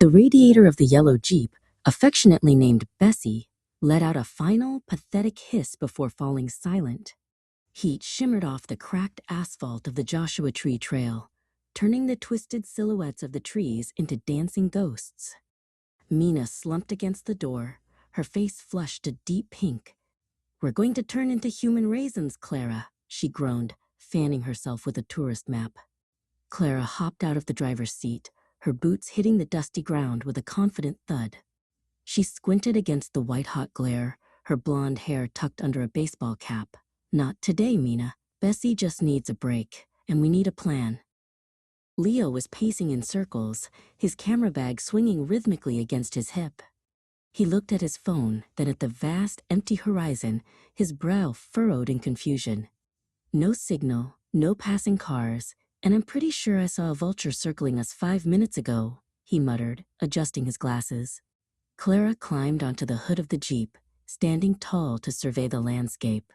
The radiator of the yellow Jeep, affectionately named Bessie, let out a final, pathetic hiss before falling silent. Heat shimmered off the cracked asphalt of the Joshua Tree Trail, turning the twisted silhouettes of the trees into dancing ghosts. Mina slumped against the door, her face flushed a deep pink. "We're going to turn into human raisins, Clara," she groaned, fanning herself with a tourist map. Clara hopped out of the driver's seat, her boots hitting the dusty ground with a confident thud. She squinted against the white-hot glare, her blonde hair tucked under a baseball cap. "Not today, Mina. Bessie just needs a break, and we need a plan." Leo was pacing in circles, his camera bag swinging rhythmically against his hip. He looked at his phone, then at the vast, empty horizon, his brow furrowed in confusion. No signal, no passing cars, and I'm pretty sure I saw a vulture circling us 5 minutes ago, he muttered, adjusting his glasses. Clara climbed onto the hood of the Jeep, standing tall to survey the landscape.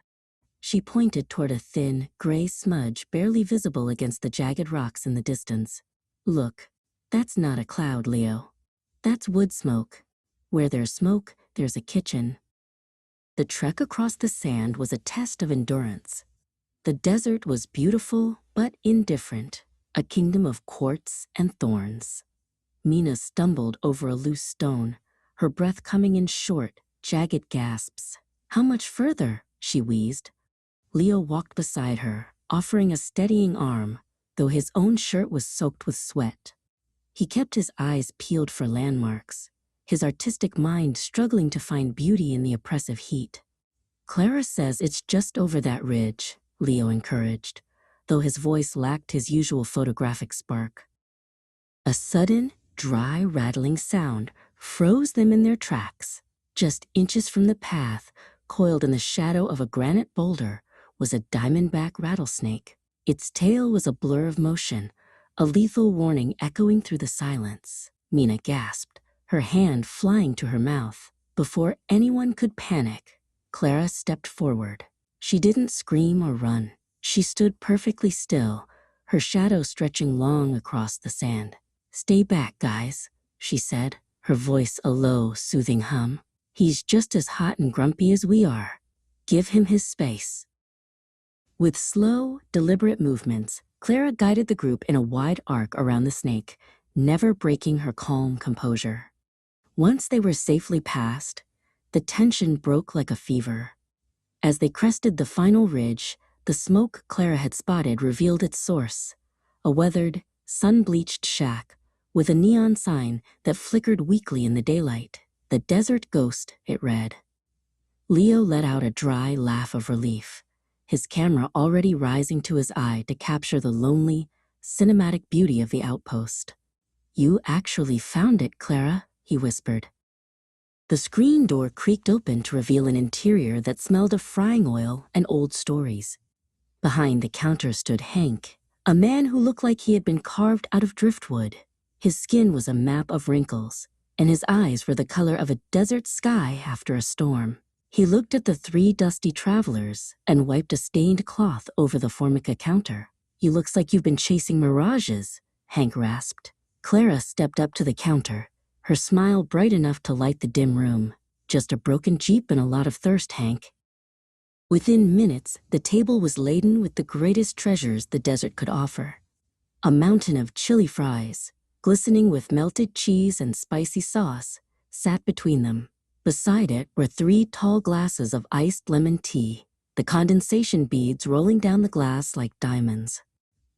She pointed toward a thin, gray smudge barely visible against the jagged rocks in the distance. "Look, that's not a cloud, Leo. That's wood smoke. Where there's smoke, there's a kitchen." The trek across the sand was a test of endurance. The desert was beautiful but indifferent, a kingdom of quartz and thorns. Mina stumbled over a loose stone, her breath coming in short, jagged gasps. "How much further?" she wheezed. Leo walked beside her, offering a steadying arm, though his own shirt was soaked with sweat. He kept his eyes peeled for landmarks, his artistic mind struggling to find beauty in the oppressive heat. "Clara says it's just over that ridge," Leo encouraged, though his voice lacked his usual photographic spark. A sudden, dry, rattling sound froze them in their tracks. Just inches from the path, coiled in the shadow of a granite boulder, was a diamondback rattlesnake. Its tail was a blur of motion, a lethal warning echoing through the silence. Mina gasped, her hand flying to her mouth. Before anyone could panic, Clara stepped forward. She didn't scream or run. She stood perfectly still, her shadow stretching long across the sand. "Stay back, guys," she said, her voice a low, soothing hum. "He's just as hot and grumpy as we are. Give him his space." With slow, deliberate movements, Clara guided the group in a wide arc around the snake, never breaking her calm composure. Once they were safely past, the tension broke like a fever. As they crested the final ridge, the smoke Clara had spotted revealed its source, a weathered, sun-bleached shack with a neon sign that flickered weakly in the daylight. "The Desert Ghost," it read. Leo let out a dry laugh of relief, his camera already rising to his eye to capture the lonely, cinematic beauty of the outpost. "You actually found it, Clara," he whispered. The screen door creaked open to reveal an interior that smelled of frying oil and old stories. Behind the counter stood Hank, a man who looked like he had been carved out of driftwood. His skin was a map of wrinkles, and his eyes were the color of a desert sky after a storm. He looked at the 3 dusty travelers and wiped a stained cloth over the Formica counter. "You looks like you've been chasing mirages," Hank rasped. Clara stepped up to the counter, her smile bright enough to light the dim room. "Just a broken Jeep and a lot of thirst, Hank." Within minutes, the table was laden with the greatest treasures the desert could offer. A mountain of chili fries, glistening with melted cheese and spicy sauce, sat between them. Beside it were 3 tall glasses of iced lemon tea, the condensation beads rolling down the glass like diamonds.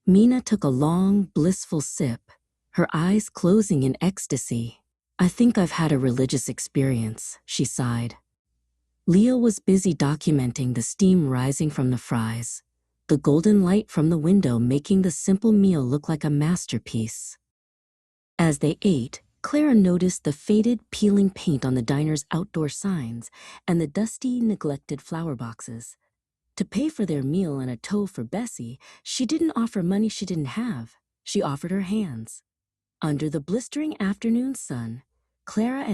Mina took a long, blissful sip, her eyes closing in ecstasy. "I think I've had a religious experience," she sighed. Leo was busy documenting the steam rising from the fries, the golden light from the window making the simple meal look like a masterpiece. As they ate, Clara noticed the faded, peeling paint on the diner's outdoor signs and the dusty, neglected flower boxes. To pay for their meal and a tow for Bessie, she didn't offer money she didn't have. She offered her hands. Under the blistering afternoon sun, Clara and